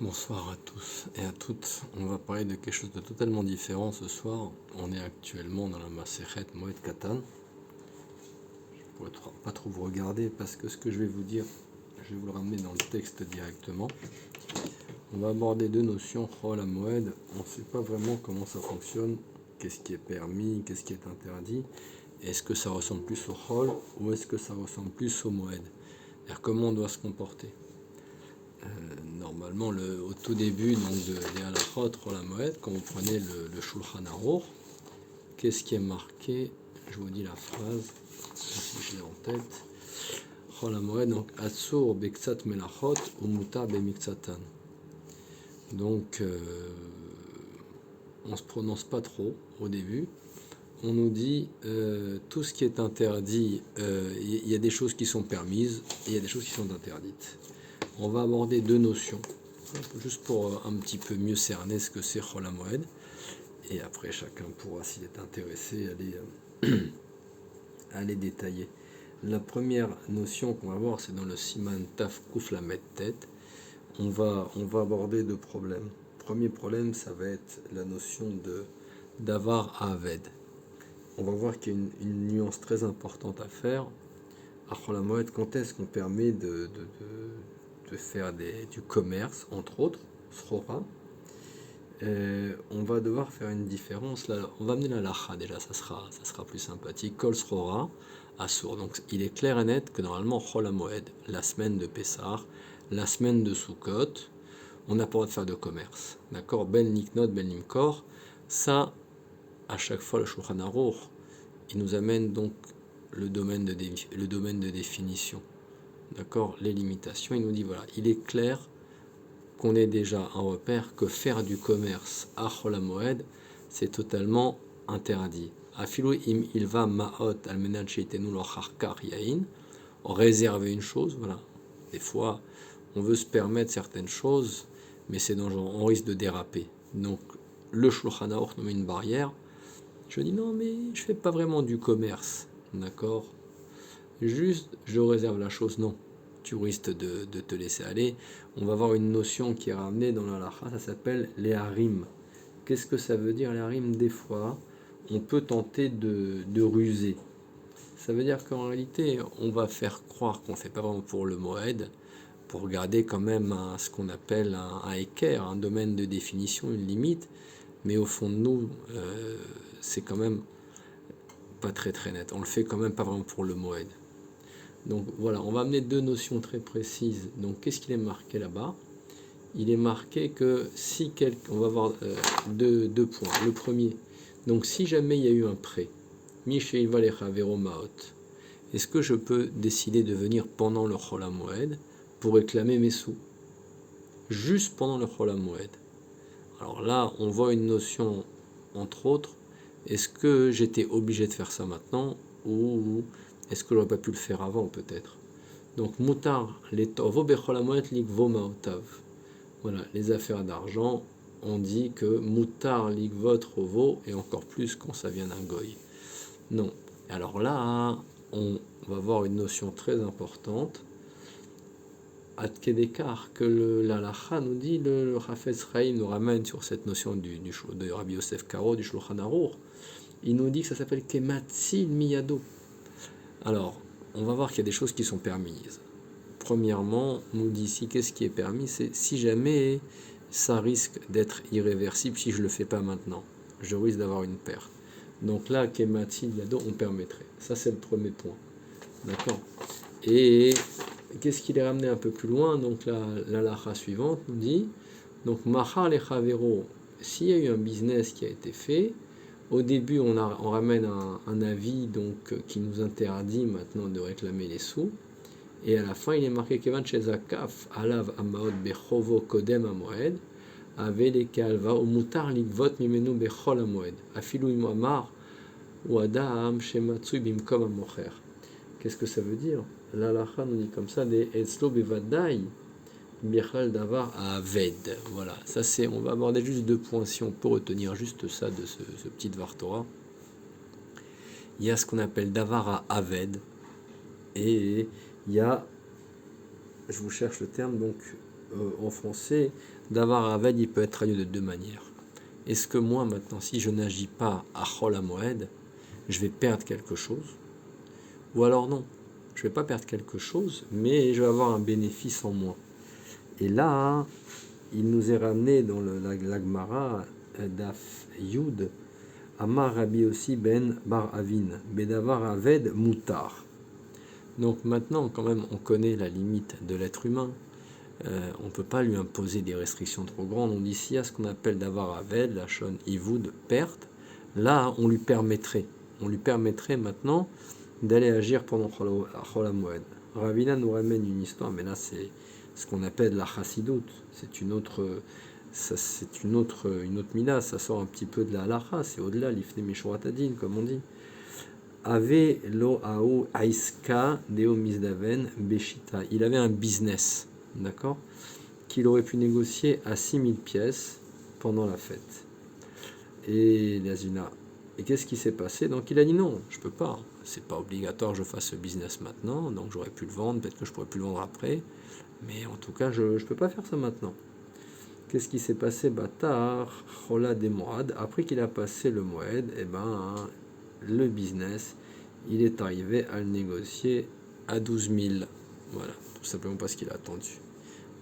Bonsoir à tous et à toutes. On va parler de quelque chose de totalement différent ce soir. On est actuellement dans la Masechet Moed Katan. Je ne pourrais pas trop vous regarder parce que ce que je vais vous dire, je vais vous le ramener dans le texte directement. On va aborder deux notions, Chol à Moed. On ne sait pas vraiment comment ça fonctionne, qu'est-ce qui est permis, qu'est-ce qui est interdit. Est-ce que ça ressemble plus au Chol ou est-ce que ça ressemble plus au Moed? C'est-à-dire comment on doit se comporter. Normalement, au tout début donc, des halachot, Chol HaMoed, quand vous prenez le Shulchan Aruch, qu'est-ce qui est marqué? Je vous dis la phrase, si je l'ai en tête. Chol HaMoed, donc Atzur Bektsat Melachot ou Mutar Bemiktsatan. Donc, on ne se prononce pas trop au début. On nous dit tout ce qui est interdit, il y a des choses qui sont permises et il y a des choses qui sont interdites. On va aborder deux notions, juste pour un petit peu mieux cerner ce que c'est Chol HaMoed. Et après, chacun pourra, s'il est intéressé, aller détailler. La première notion qu'on va voir, c'est dans le Siman Taf Kuf Lamed Tet. On va aborder deux problèmes. Le premier problème, ça va être la notion d'Avar à Aved. On va voir qu'il y a une nuance très importante à faire. À Chol HaMoed, quand est-ce qu'on permet de faire du commerce, entre autres, Srora. On va devoir faire une différence. Là, on va amener la lacha déjà, ça sera plus sympathique. Kol Srora, Assour. Donc il est clair et net que normalement, Chol HaMoed, la semaine de Pessah, la semaine de Sukkot, on n'a pas le droit de faire de commerce. D'accord? Ben Niknot, Ben Nimkor. Ça, à chaque fois, le Shulchan Aruch, il nous amène donc le domaine de définition. D'accord, les limitations, il nous dit voilà, il est clair qu'on ait déjà un repère que faire du commerce à Chol HaMoed, c'est totalement interdit. Afilou im ilva ma'ot almenat sheitenu lo charkar yain, réserver une chose, voilà. Des fois, on veut se permettre certaines choses, mais c'est dangereux, on risque de déraper. Donc, le Shulchan Aruch nous met une barrière. Je dis non, mais je fais pas vraiment du commerce, d'accord? Juste, je réserve la chose, non. Tu risques de te laisser aller. On va voir une notion qui est ramenée dans la halakha, ça s'appelle les harim. Qu'est-ce que ça veut dire les harim? Des fois, on peut tenter de ruser. Ça veut dire qu'en réalité, on va faire croire qu'on ne fait pas vraiment pour le moed, pour garder quand même ce qu'on appelle un équerre, un domaine de définition, une limite. Mais au fond de nous, c'est quand même pas très très net. On le fait quand même pas vraiment pour le moed. Donc voilà, on va amener deux notions très précises. Donc qu'est-ce qu'il est marqué là-bas? Il est marqué que si on va voir deux points. Le premier, donc si jamais il y a eu un prêt, est-ce que je peux décider de venir pendant le Chol HaMoed pour réclamer mes sous? Juste pendant le Chol HaMoed. Alors là, on voit une notion, entre autres, est-ce que j'étais obligé de faire ça maintenant ou est-ce que j'aurais pas pu le faire avant peut-être? Donc mutar les tovo bechol HaMoed likvo maotav. Voilà, les affaires d'argent, on dit que mutar likvot rovo et encore plus quand ça vient d'un goy. Non. Alors là, on va voir une notion très importante. Ad kedekar que l'alacha nous dit, le Chafetz Chaim nous ramène sur cette notion de Rabbi Yosef Karo, du Shulchan Aruch. Il nous dit que ça s'appelle Kematsil Miyado. Alors, on va voir qu'il y a des choses qui sont permises. Premièrement, on nous dit ici, qu'est-ce qui est permis? C'est si jamais ça risque d'être irréversible si je ne le fais pas maintenant. Je risque d'avoir une perte. Donc là, Kematsil Miyado, on permettrait. Ça, c'est le premier point. D'accord? Et qu'est-ce qu'il est ramené un peu plus loin? Donc la lacha suivante nous dit, donc Mahar le Chavero, s'il y a eu un business qui a été fait, au début on ramène un avis donc qui nous interdit maintenant de réclamer les sous, et à la fin il est marqué Kevan Shezakaf Alav Amaot Bechovo Kodem Amoed, Ave le Kalva ou Mutar Likvot Mimenu Bechol Amoed, Afilu Imamar ou Adam Shematsui Bimkom Amocher. Qu'est-ce que ça veut dire? L'alacha nous dit comme ça, des Etzlo Bevadai Bichal Davar à Aved. Voilà, ça c'est, on va aborder juste deux points si on peut retenir juste ça de ce petit Dvar Torah. Il y a ce qu'on appelle Davar à Aved et il y a, je vous cherche le terme, donc en français, Davar Aved, il peut être traduit de deux manières. Est-ce que moi, maintenant, si je n'agis pas à Chol HaMoed, je vais perdre quelque chose? Ou alors non, je ne vais pas perdre quelque chose, mais je vais avoir un bénéfice en moins. Et là, il nous est ramené dans la Gemara Daf Yud, Amar Rabbi aussi ben Bar Avin, Bedavar Aved Mutar. Donc maintenant, quand même, on connaît la limite de l'être humain. On ne peut pas lui imposer des restrictions trop grandes. On dit si à ce qu'on appelle Davar Aved, la Shon Ivoud, perte, là, on lui permettrait maintenant d'aller agir pendant Chol HaMoed. Ravina nous ramène une histoire, mais là, c'est ce qu'on appelle la chassidoute. C'est une autre mina, ça sort un petit peu de la halacha, c'est au-delà, l'ifne mishurat adin, comme on dit. Ave lo ao aiska deo misdaven beshita. Il avait un business, d'accord, qu'il aurait pu négocier à 6000 pièces pendant la fête. Et l'azina. Et qu'est-ce qui s'est passé? Donc il a dit non, je peux pas. C'est pas obligatoire que je fasse ce business maintenant, donc j'aurais pu le vendre, peut-être que je pourrais plus le vendre après. Mais en tout cas, je ne peux pas faire ça maintenant. Qu'est-ce qui s'est passé? Batar, Chola des Moad. Après qu'il a passé le Moed, le business, il est arrivé à le négocier à 12 000. Voilà, tout simplement parce qu'il a attendu.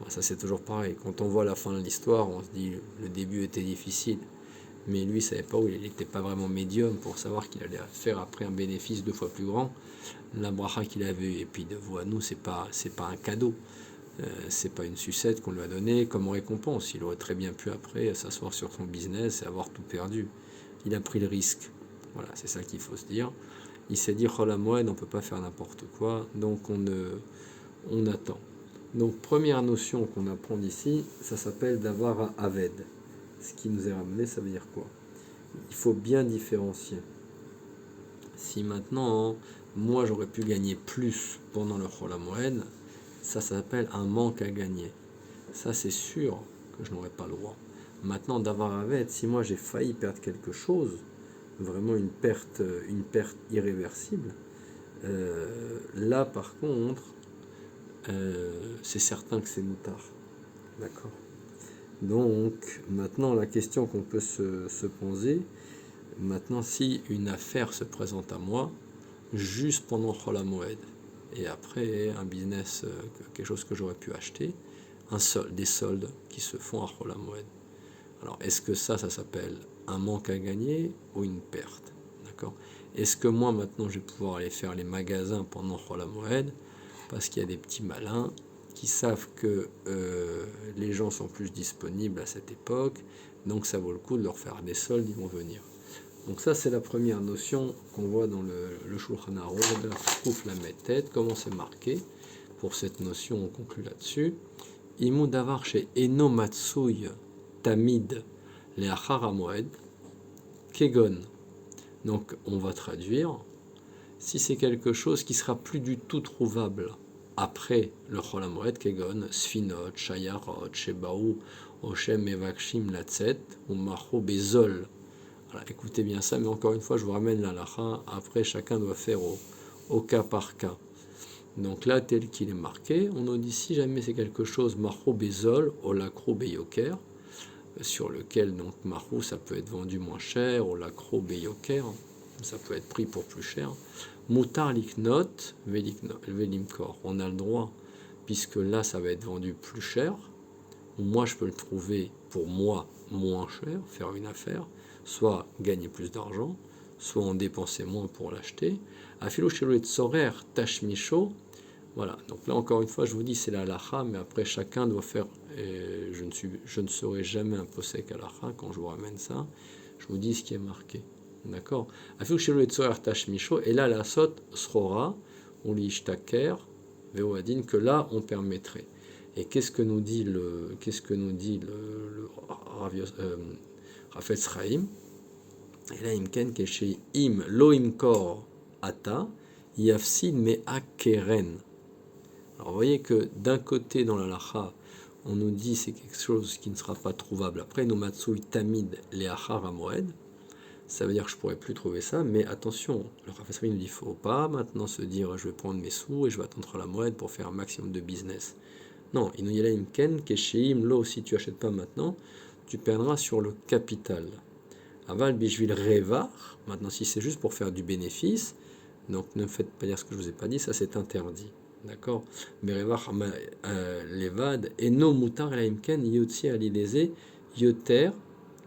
Bon, ça, c'est toujours pareil. Quand on voit la fin de l'histoire, on se dit le début était difficile. Mais lui, il ne savait pas où il n'était pas vraiment médium pour savoir qu'il allait faire après un bénéfice 2 fois plus grand. La bracha qu'il avait eue, et puis de vous à nous, c'est pas un cadeau. C'est pas une sucette qu'on lui a donnée comme récompense. Il aurait très bien pu après s'asseoir sur son business et avoir tout perdu. Il a pris le risque. Voilà, c'est ça qu'il faut se dire. Il s'est dit, Chol HaMoed, on ne peut pas faire n'importe quoi, donc on attend. Donc première notion qu'on apprend d'ici, ça s'appelle d'avoir à Aved. Ce qui nous est ramené, ça veut dire quoi? Il faut bien différencier. Si maintenant, moi j'aurais pu gagner plus pendant le Chol HaMoed, ça s'appelle un manque à gagner. Ça, c'est sûr que je n'aurais pas le droit. Maintenant, d'avoir avec, si moi j'ai failli perdre quelque chose, vraiment une perte irréversible, là par contre, c'est certain que c'est moutard. D'accord. Donc, maintenant, la question qu'on peut se poser, maintenant, si une affaire se présente à moi, juste pendant Chol HaMoed, et après un business, quelque chose que j'aurais pu acheter, des soldes qui se font à Chol HaMoed. Alors, est-ce que ça s'appelle un manque à gagner ou une perte? D'accord. Est-ce que moi, maintenant, je vais pouvoir aller faire les magasins pendant Chol HaMoed parce qu'il y a des petits malins qui savent que les gens sont plus disponibles à cette époque, donc ça vaut le coup de leur faire des soldes, ils vont venir. Donc ça, c'est la première notion qu'on voit dans le Shulchan Aruch, Kuf Lamed Tet, comment c'est marqué. Pour cette notion, on conclut là-dessus. Imou davar chez Eno Matsui Tamid Leachar HaMoed Kegon. Donc on va traduire, si c'est quelque chose qui sera plus du tout trouvable après le Chol HaMoed Kegon, Sfinot, Shayarot, Shebaou, Oshem Mevakshim Latzet, ou Macho Bezol. Voilà, écoutez bien ça, mais encore une fois, je vous ramène la halakha. Après, chacun doit faire au cas par cas. Donc là, tel qu'il est marqué, on nous dit si jamais c'est quelque chose, Marou Bezol, Olakro Beyoker, sur lequel, donc, Marou, ça peut être vendu moins cher, Olakro Beyoker, ça peut être pris pour plus cher. Moutar Liknot, Velimkor, on a le droit, puisque là, ça va être vendu plus cher. Moi, je peux le trouver pour moi moins cher, faire une affaire, soit gagner plus d'argent, soit en dépenser moins pour l'acheter. Afilo Sheloet Sorer Tashmicho, voilà. Donc là, encore une fois, je vous dis, c'est la halakha, mais après, chacun doit faire. Et je ne serai jamais un posek halakha quand je vous ramène ça. Je vous dis ce qui est marqué. D'accord. Afilo Sheloet Sorer Tashmicho, et là, la sot srora, on lit Ishtaker, Veoadin, que là, on permettrait. Et qu'est-ce que nous dit le Rafetz Chaim? Et là, imken keshe im lo imkor ata yafsid me akeren. Alors, vous voyez que d'un côté, dans la lacha, on nous dit c'est quelque chose qui ne sera pas trouvable. Après, no matsui tamid leachar hamoed. Ça veut dire que je ne pourrais plus trouver ça, mais attention, le Rafetz Chaim nous dit il ne faut pas maintenant se dire je vais prendre mes sous et je vais attendre la moed pour faire un maximum de business. Non, Inu Yelaim Ken, Kesheim, Lo, si tu achètes pas maintenant, tu perdras sur le capital. Aval Bishvil Revar, maintenant si c'est juste pour faire du bénéfice, donc ne faites pas dire ce que je vous ai pas dit, ça c'est interdit. D'accord? Berevar Levad, Eno Mutar Elaim Ken, Yotzi Alileze, Yoter,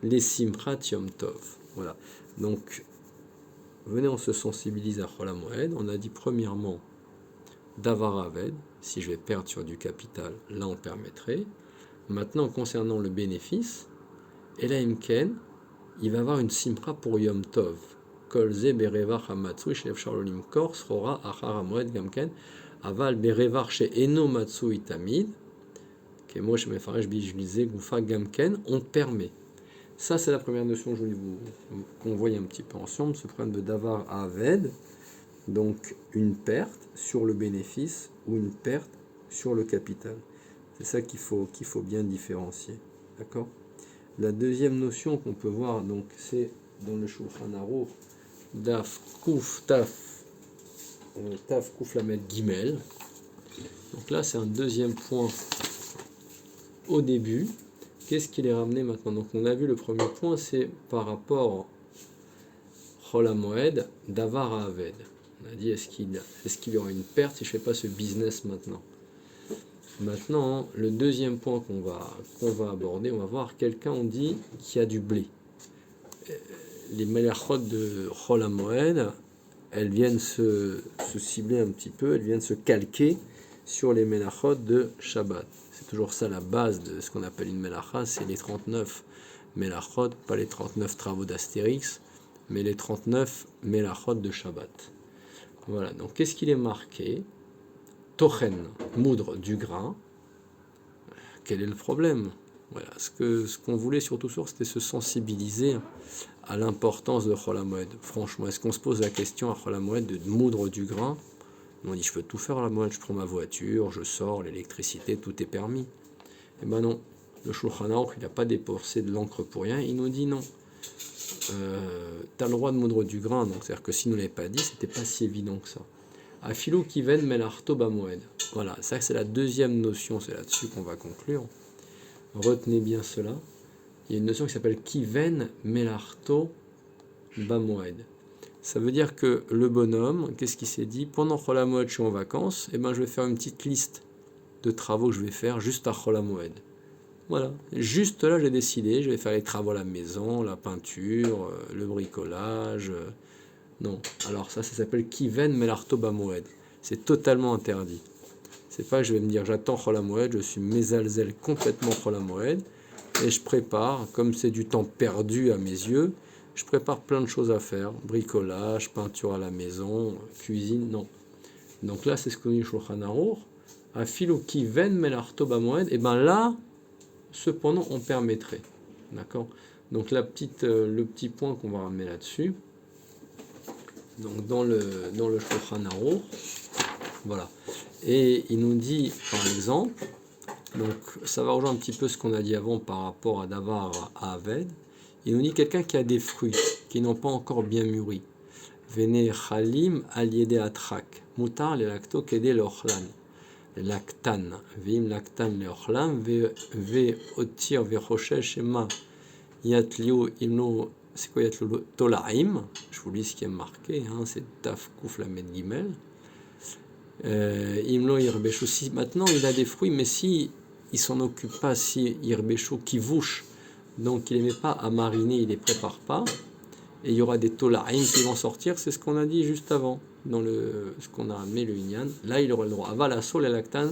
les Simchat Yom Tov. Voilà. Donc, venez, on se sensibilise à Chol HaMoed. On a dit premièrement, Davar Aved, si je vais perdre sur du capital, là on permettrait. Maintenant, concernant le bénéfice, Elaim Ken, il va avoir une simcha pour Yom Tov. Kolze berevach hamatsui shel efshar lo limkor srora achar hamoed gamken aval berevach she'eno matsui tamid kemo shemefaresh bijlize gufa gamken, on permet. Ça, c'est la première notion que je voulais qu'on voie un petit peu ensemble, ce problème de davar aved, donc une perte sur le bénéfice ou une perte sur le capital. C'est ça qu'il faut bien différencier. D'accord? La deuxième notion qu'on peut voir, donc, c'est dans le Shulchan Aruch, Daf Kuf Lamed Gimel. Donc là, c'est un deuxième point au début. Qu'est-ce qu'il est ramené maintenant? Donc on a vu le premier point, c'est par rapport Chol HaMoed, Davar Aved. On a dit, est-ce qu'il y aura une perte si je ne fais pas ce business maintenant? Maintenant, le deuxième point qu'on va aborder, on va voir quelqu'un, on dit, qui a du blé. Les melachot de Chol HaMoed, elles viennent se cibler un petit peu, elles viennent se calquer sur les melachot de Shabbat. C'est toujours ça la base de ce qu'on appelle une melacha, c'est les 39 melachot, pas les 39 travaux d'Astérix, mais les 39 melachot de Shabbat. Voilà, donc qu'est-ce qu'il est marqué? Tochen, moudre du grain. Quel est le problème? Voilà, ce qu'on voulait surtout c'était se sensibiliser à l'importance de Chol HaMoed. Franchement, est-ce qu'on se pose la question à Chol HaMoed de moudre du grain? On dit, je peux tout faire à la Moed, je prends ma voiture, je sors, l'électricité, tout est permis. Eh ben non, le Shulchan Aruch, il n'a pas dépensé de l'encre pour rien, il nous dit non. Tu as le droit de moudre du grain, donc c'est-à-dire que si nous ne l'avait pas dit, c'était pas si évident que ça. Afilou kiven melarto bamoed. Voilà, ça c'est la deuxième notion, c'est là-dessus qu'on va conclure. Retenez bien cela. Il y a une notion qui s'appelle kiven melarto bamoed. Ça veut dire que le bonhomme, qu'est-ce qu'il s'est dit? Pendant Chol HaMoed, je suis en vacances, et ben je vais faire une petite liste de travaux que je vais faire juste à Chol HaMoed. Voilà, juste là j'ai décidé, je vais faire les travaux à la maison, la peinture, le bricolage. Non, alors ça s'appelle Kiven Melarto Bamoed. C'est totalement interdit. C'est pas que je vais me dire j'attends Chol HaMoed, je suis mésalzel complètement Chol HaMoed, et je prépare, comme c'est du temps perdu à mes yeux, je prépare plein de choses à faire, bricolage, peinture à la maison, cuisine, non. Donc là, c'est ce qu'on dit Shulchan Aruch, Afilu Kiven Melarto Bamoed, et ben là, cependant, on permettrait. D'accord? Donc le petit point qu'on va ramener là-dessus, donc dans le Shulchan Aruch, voilà. Et il nous dit, par exemple, donc ça va rejoindre un petit peu ce qu'on a dit avant par rapport à Davar à Aved. Il nous dit quelqu'un qui a des fruits qui n'ont pas encore bien mûri. Vene chalim aliede atrak. Mutar le lacto kede leochlan. Lactan. Vim lactan leochlan. Ve otir ve choshesh shema. Yatliu imno. C'est quoi Yatliu tolaim? Je vous lis ce qui est marqué. C'est Taf Kuf Lamed Gimel. Imlo irbeshu. Si maintenant il a des fruits, mais si il s'en occupe pas, si irbeshu kivouche, donc il les met pas à mariner, il les prépare pas, et il y aura des tolaim qui vont sortir, c'est ce qu'on a dit juste avant, dans ce qu'on a amené le Inyan, là il aura le droit. Aval sol et lactan,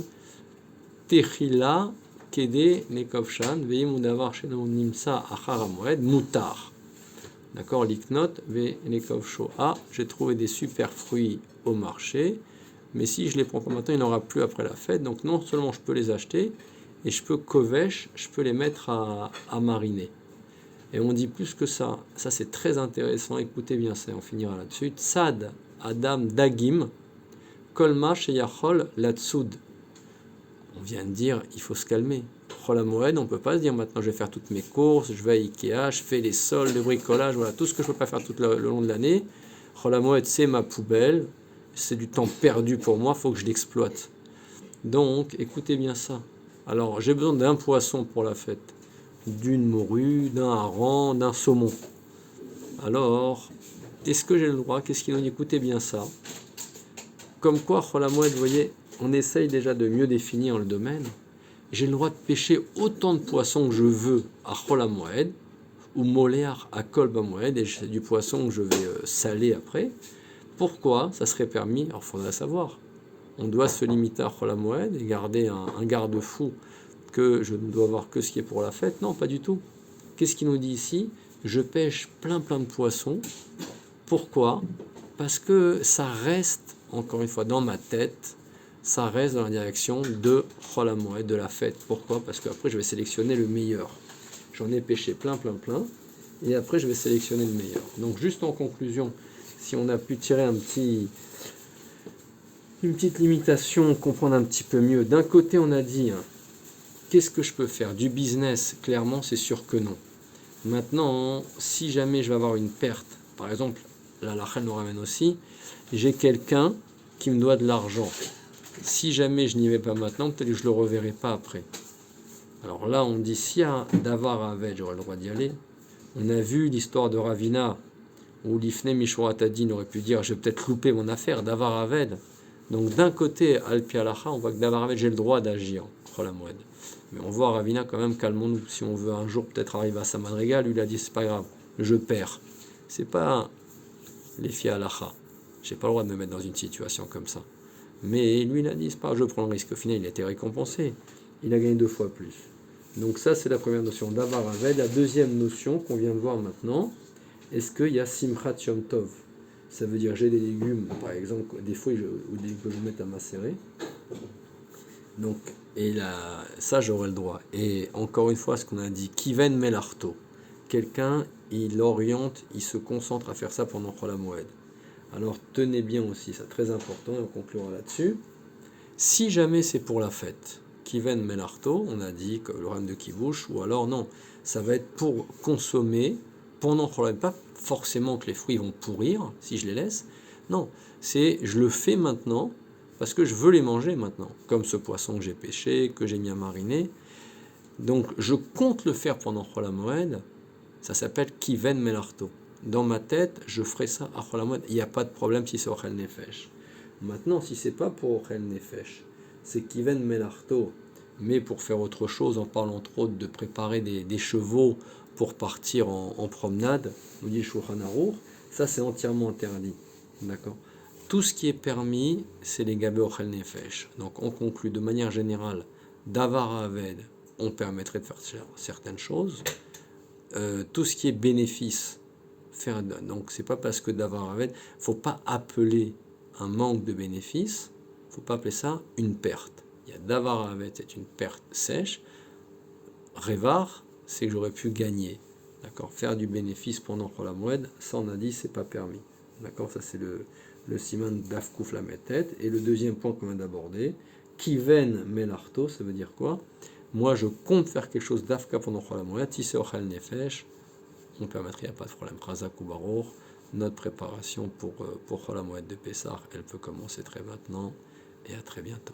techila, kede, nekovshan, veim udavar sheno nimsa achar hamoed, mutar. D'accord, liknot, ve nekovsho. Ah, j'ai trouvé des super fruits au marché, mais si je les prends pas maintenant, il n'y en aura plus après la fête, donc non seulement je peux les acheter, et je peux kovesh, je peux les mettre à mariner. Et on dit plus que ça. Ça c'est très intéressant. Écoutez bien ça, on finira là-dessus. Tzad Adam Dagim Kolma Sheyachol Latsoud. On vient de dire, il faut se calmer. Chol HaMoed, on ne peut pas se dire maintenant je vais faire toutes mes courses, je vais à Ikea, je fais les sols, le bricolage, voilà, tout ce que je ne peux pas faire tout le long de l'année. Chol HaMoed, c'est ma poubelle, c'est du temps perdu pour moi, il faut que je l'exploite. Donc, écoutez bien ça. Alors, j'ai besoin d'un poisson pour la fête, d'une morue, d'un hareng, d'un saumon. Alors, est-ce que j'ai le droit? Qu'est-ce qu'il en dit? Écoutez bien ça. Comme quoi, Chol Hamoed, vous voyez, on essaye déjà de mieux définir le domaine. J'ai le droit de pêcher autant de poissons que je veux à Chol Hamoed, ou moléar à Kol Bamoed, et c'est du poisson que je vais saler après. Pourquoi ça serait permis? Alors, il faudrait savoir. On doit se limiter à Chol Hamoed et garder un garde-fou que je ne dois avoir que ce qui est pour la fête. Non, pas du tout. Qu'est-ce qu'il nous dit ici? Je pêche plein de poissons. Pourquoi? Parce que ça reste, encore une fois, dans ma tête, ça reste dans la direction de Chol Hamoed, de la fête. Pourquoi? Parce qu'après, je vais sélectionner le meilleur. J'en ai pêché plein, et après, je vais sélectionner le meilleur. Donc, juste en conclusion, si on a pu tirer une petite limitation, comprendre un petit peu mieux. D'un côté, on a dit, qu'est-ce que je peux faire? Du business, clairement, c'est sûr que non. Maintenant, si jamais je vais avoir une perte, par exemple, la Lachel nous ramène aussi, j'ai quelqu'un qui me doit de l'argent. Si jamais je n'y vais pas maintenant, peut-être que je ne le reverrai pas après. Alors là, on dit, si à Davar Aved, j'aurais le droit d'y aller. On a vu l'histoire de Ravina, où l'Ifne Mishurat Adin aurait pu dire, je vais peut-être louper mon affaire, Davar Aved. Donc d'un côté, Al-Pi Alacha, on voit que Davar Aved, j'ai le droit d'agir, Chol Hamoed. Mais on voit Ravina quand même, calmons-nous. Si on veut un jour peut-être arriver à sa madriga, lui il a dit, c'est pas grave, je perds. C'est pas les filles Alacha. J'ai pas le droit de me mettre dans une situation comme ça. Mais lui il a dit, c'est pas grave, je prends le risque. Au final, il a été récompensé. Il a gagné 2 fois plus. Donc ça, c'est la première notion, Davar Aved. La deuxième notion qu'on vient de voir maintenant, est-ce qu'il y a Simchat Yom Tov? Ça veut dire j'ai des légumes, par exemple, des fruits ou des légumes que je mets à macérer. Donc, et là, ça j'aurai le droit. Et encore une fois, ce qu'on a dit, Kiven Melarto. Quelqu'un, il oriente, il se concentre à faire ça pendant Chol Hamoed. Alors tenez bien aussi, c'est très important, et on conclura là-dessus. Si jamais c'est pour la fête, Kiven Melarto, on a dit que le rame de Kibouche, ou alors non, ça va être pour consommer pendant Chol Hamoed. Pas forcément que les fruits vont pourrir si je les laisse. Non, c'est je le fais maintenant parce que je veux les manger maintenant. Comme ce poisson que j'ai pêché, que j'ai mis à mariner. Donc je compte le faire pendant Chol Hamoed. Ça s'appelle Kiven Melarto. Dans ma tête, je ferai ça à Chol Hamoed. Il n'y a pas de problème si c'est Ochel Nefesh. Maintenant, si c'est pas pour Ochel Nefesh, c'est Kiven Melarto, mais pour faire autre chose, en parlant entre autres de préparer des chevaux pour partir en promenade, nous dit Shulchan Aruch, ça c'est entièrement interdit. D'accord? Tout ce qui est permis, c'est les gabé Ochel Nefesh. Donc on conclut de manière générale, Davar Aved, on permettrait de faire certaines choses. Tout ce qui est bénéfice, donc c'est pas parce que Davar Aved, faut pas appeler un manque de bénéfice, faut pas appeler ça une perte. Il y a Davar Aved, c'est une perte sèche. Revar, c'est que j'aurais pu gagner. D'accord? Faire du bénéfice pendant Chol Hamoed, ça on a dit, c'est pas permis. D'accord? Ça c'est le siman d'Afkouf la tête. Et le deuxième point qu'on vient d'aborder, Kiven Melarto, ça veut dire quoi? Moi je compte faire quelque chose d'Afka pendant Chol Hamoed, si c'est Ochel Nefesh, on permettrait, il n'y a pas de problème. Razak ou Baruch, notre préparation pour Chol Hamoed de Pessah, elle peut commencer très maintenant, et à très bientôt.